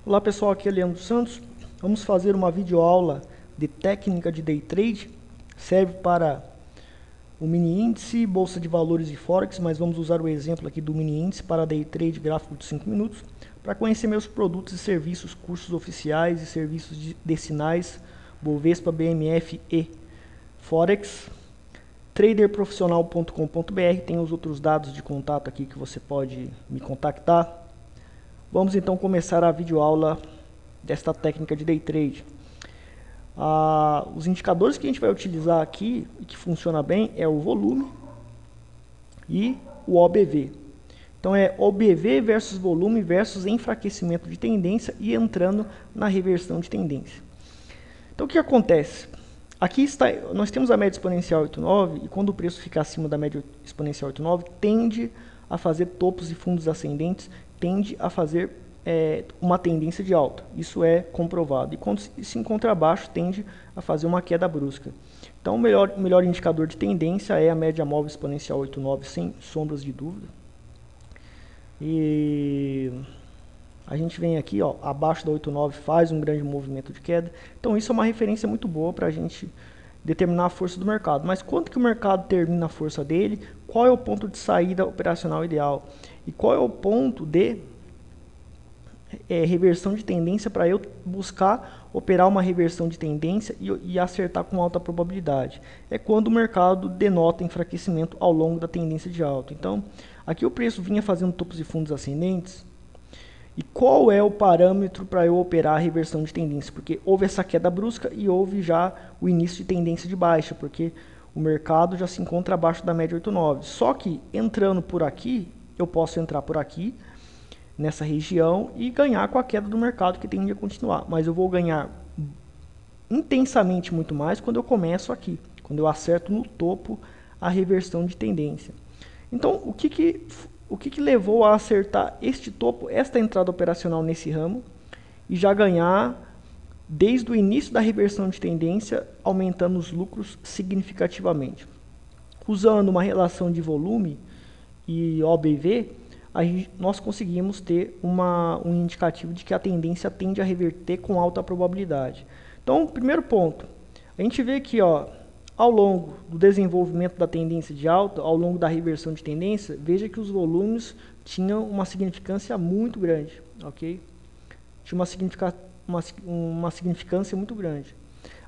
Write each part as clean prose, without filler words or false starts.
Olá pessoal, aqui é Leandro Santos. Vamos fazer uma videoaula de técnica de Day Trade. Serve para o mini índice, bolsa de valores e forex, mas vamos usar o exemplo aqui do mini índice para Day Trade gráfico de 5 minutos. Para conhecer meus produtos e serviços, cursos oficiais e serviços de sinais, Bovespa, BMF e Forex. Traderprofissional.com.br, tem os outros dados de contato aqui que você pode me contactar. Vamos então começar a videoaula desta técnica de Day Trade. Os indicadores que a gente vai utilizar aqui e que funciona bem é o volume e o OBV. Então é OBV versus volume versus enfraquecimento de tendência e entrando na reversão de tendência. Então o que acontece? Aqui nós temos a média exponencial 8,9 e quando o preço fica acima da média exponencial 8,9 tende a fazer topos e fundos ascendentes, tende a fazer uma tendência de alta. Isso é comprovado. E quando se encontra abaixo, tende a fazer uma queda brusca. Então o melhor indicador de tendência é a média móvel exponencial 8,9, sem sombras de dúvida. E a gente vem aqui, ó, abaixo da 8,9 faz um grande movimento de queda. Então isso é uma referência muito boa para a gente determinar a força do mercado. Mas quando que o mercado termina a força dele? Qual é o ponto de saída operacional ideal? E qual é o ponto de reversão de tendência para eu buscar operar uma reversão de tendência e acertar com alta probabilidade? É quando o mercado denota enfraquecimento ao longo da tendência de alta. Então, aqui o preço vinha fazendo topos e fundos ascendentes. E qual é o parâmetro para eu operar a reversão de tendência? Porque houve essa queda brusca e houve já o início de tendência de baixa, porque o mercado já se encontra abaixo da média 8,9. Só que entrando por aqui, eu posso entrar por aqui, nessa região, e ganhar com a queda do mercado que tende a continuar. Mas eu vou ganhar intensamente muito mais quando eu começo aqui, quando eu acerto no topo a reversão de tendência. Então, o que levou a acertar este topo, esta entrada operacional nesse ramo, e já ganhar, desde o início da reversão de tendência, aumentando os lucros significativamente? Usando uma relação de volume e OBV, nós conseguimos ter um indicativo de que a tendência tende a reverter com alta probabilidade. Então, primeiro ponto, a gente vê que, ó, ao longo do desenvolvimento da tendência de alta, ao longo da reversão de tendência, veja que os volumes tinham uma significância muito grande, ok? Tinha uma significância muito grande.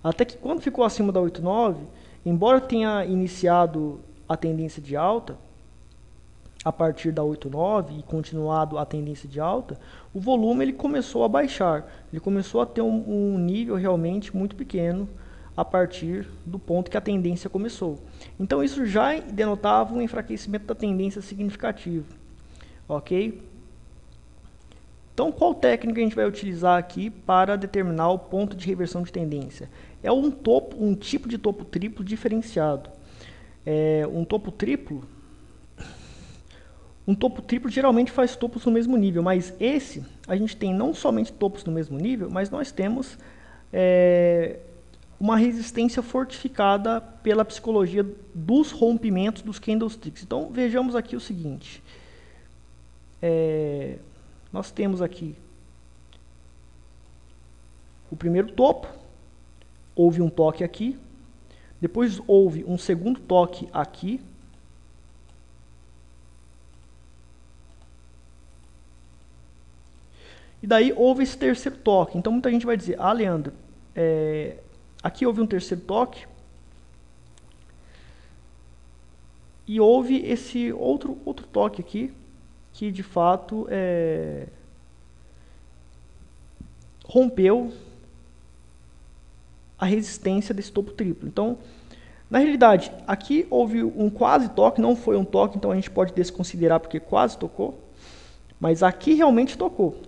Até que quando ficou acima da 8,9, embora tenha iniciado a tendência de alta, a partir da 8,9 e continuado a tendência de alta, o volume ele começou a baixar, ele começou a ter um nível realmente muito pequeno a partir do ponto que a tendência começou. Então isso já denotava um enfraquecimento da tendência significativo, ok? Então qual técnica a gente vai utilizar aqui para determinar o ponto de reversão de tendência? É um tipo de topo triplo diferenciado. Um topo triplo geralmente faz topos no mesmo nível, mas esse, a gente tem não somente topos no mesmo nível, mas nós temos uma resistência fortificada pela psicologia dos rompimentos dos candlesticks. Então, vejamos aqui o seguinte. Nós temos aqui o primeiro topo, houve um toque aqui, depois houve um segundo toque aqui, e daí houve esse terceiro toque. Então muita gente vai dizer, Leandro, aqui houve um terceiro toque e houve esse outro toque aqui, que de fato rompeu a resistência desse topo triplo. Então, na realidade, aqui houve um quase toque, não foi um toque, então a gente pode desconsiderar porque quase tocou, mas aqui realmente tocou.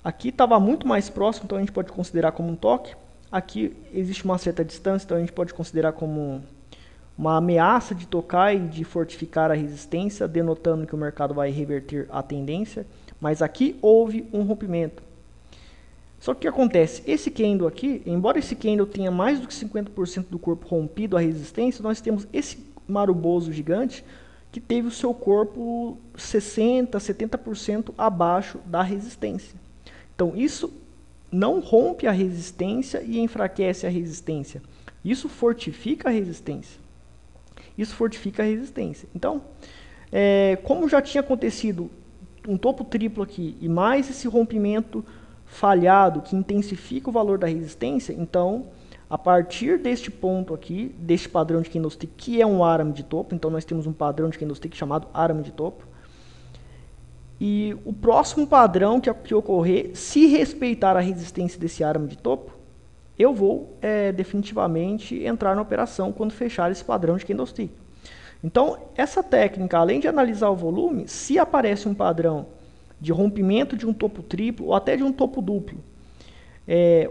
Aqui estava muito mais próximo, então a gente pode considerar como um toque. Aqui existe uma certa distância, então a gente pode considerar como uma ameaça de tocar e de fortificar a resistência, denotando que o mercado vai reverter a tendência. Mas aqui houve um rompimento. Só que o que acontece? Esse candle aqui, embora esse candle tenha mais do que 50% do corpo rompido à resistência, nós temos esse maruboso gigante que teve o seu corpo 60%, 70% abaixo da resistência. Então, isso não rompe a resistência e enfraquece a resistência. Isso fortifica a resistência. Isso fortifica a resistência. Então, como já tinha acontecido um topo triplo aqui e mais esse rompimento falhado que intensifica o valor da resistência, então, a partir deste ponto aqui, deste padrão de candlestick, que é um arame de topo, então nós temos um padrão de candlestick chamado arame de topo, e o próximo padrão que ocorrer, se respeitar a resistência desse arame de topo, eu vou definitivamente entrar na operação quando fechar esse padrão de candlestick. Então, essa técnica, além de analisar o volume, se aparece um padrão de rompimento de um topo triplo ou até de um topo duplo,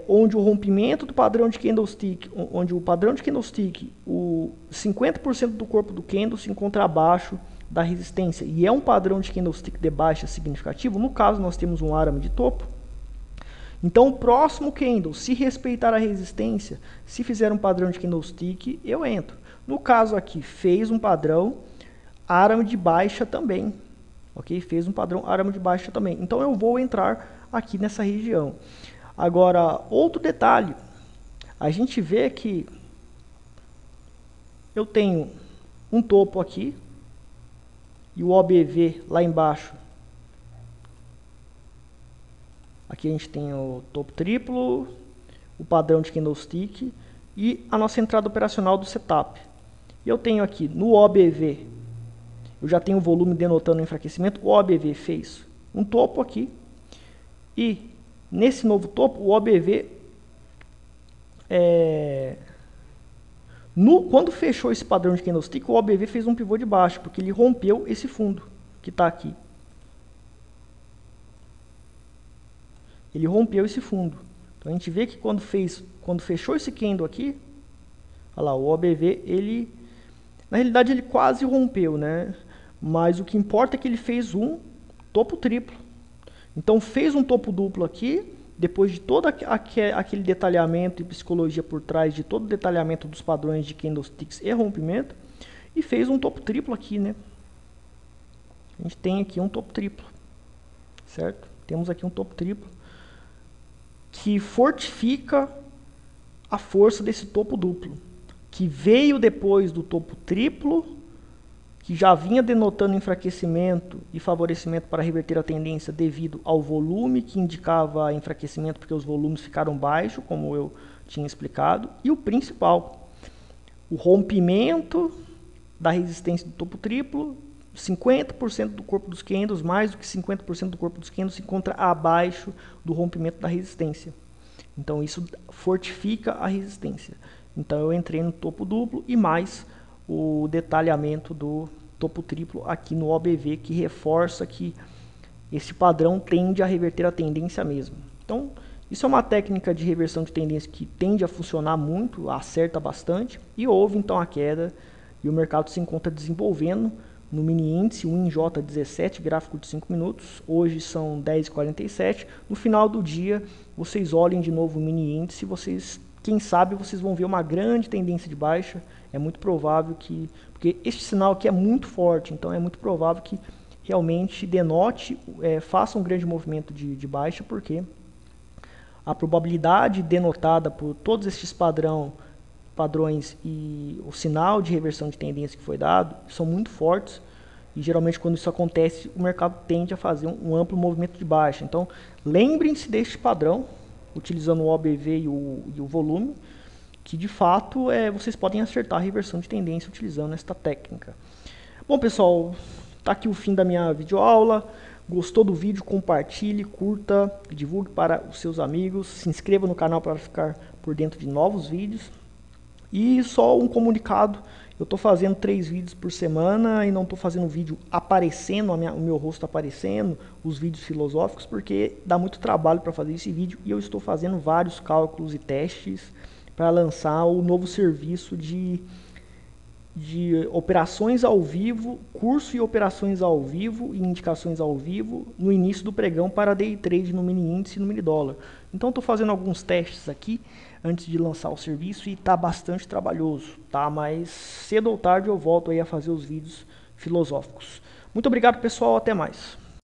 onde o rompimento do padrão de candlestick, onde o padrão de candlestick, o 50% do corpo do candle se encontra abaixo da resistência, e é um padrão de candlestick de baixa significativo, no caso nós temos um arame de topo, então o próximo candle, se respeitar a resistência, se fizer um padrão de candlestick, eu entro. No caso aqui, fez um padrão arame de baixa também, ok? Fez um padrão arame de baixa também, então eu vou entrar aqui nessa região. Agora, outro detalhe, a gente vê que eu tenho um topo aqui, e o OBV lá embaixo. Aqui a gente tem o topo triplo, o padrão de candlestick e a nossa entrada operacional do setup. Eu tenho aqui no OBV, eu já tenho o volume denotando o enfraquecimento, o OBV fez um topo aqui, e nesse novo topo, o OBV, quando fechou esse padrão de candlestick, o OBV fez um pivô de baixo, porque ele rompeu esse fundo que está aqui. Ele rompeu esse fundo. Então a gente vê que quando fechou esse candle aqui, olha lá, o OBV, na realidade ele quase rompeu, né? Mas o que importa é que ele fez um topo triplo. Então fez um topo duplo aqui, depois de todo aquele detalhamento e psicologia por trás de todo o detalhamento dos padrões de candlesticks e rompimento, e fez um topo triplo aqui, né? A gente tem aqui um topo triplo, certo? Temos aqui um topo triplo que fortifica a força desse topo duplo, que veio depois do topo triplo, que já vinha denotando enfraquecimento e favorecimento para reverter a tendência devido ao volume que indicava enfraquecimento, porque os volumes ficaram baixos, como eu tinha explicado, e o principal, o rompimento da resistência do topo triplo, 50% do corpo dos candles, mais do que 50% do corpo dos candles se encontra abaixo do rompimento da resistência. Então isso fortifica a resistência. Então eu entrei no topo duplo e mais o detalhamento do topo triplo aqui no OBV, que reforça que esse padrão tende a reverter a tendência mesmo. Então, isso é uma técnica de reversão de tendência que tende a funcionar muito, acerta bastante, e houve então a queda e o mercado se encontra desenvolvendo no mini índice, o INJ17, gráfico de 5 minutos, hoje são 10h47, no final do dia vocês olhem de novo o mini índice, quem sabe vocês vão ver uma grande tendência de baixa, é muito provável que, porque este sinal aqui é muito forte, então é muito provável que realmente denote, faça um grande movimento de baixa, porque a probabilidade denotada por todos estes padrões e o sinal de reversão de tendência que foi dado são muito fortes, e geralmente quando isso acontece o mercado tende a fazer um amplo movimento de baixa. Então lembrem-se deste padrão, utilizando o OBV e o volume, que de fato vocês podem acertar a reversão de tendência utilizando esta técnica. Bom pessoal, está aqui o fim da minha videoaula. Gostou do vídeo? Compartilhe, curta, divulgue para os seus amigos, se inscreva no canal para ficar por dentro de novos vídeos. E só um comunicado, eu estou fazendo 3 vídeos por semana e não estou fazendo vídeo aparecendo, o meu rosto aparecendo, os vídeos filosóficos, porque dá muito trabalho para fazer esse vídeo e eu estou fazendo vários cálculos e testes para lançar o novo serviço de operações ao vivo, curso e operações ao vivo e indicações ao vivo no início do pregão para day trade no mini índice e no mini dólar. Então estou fazendo alguns testes aqui antes de lançar o serviço e está bastante trabalhoso, tá? Mas cedo ou tarde eu volto aí a fazer os vídeos filosóficos. Muito obrigado pessoal, até mais.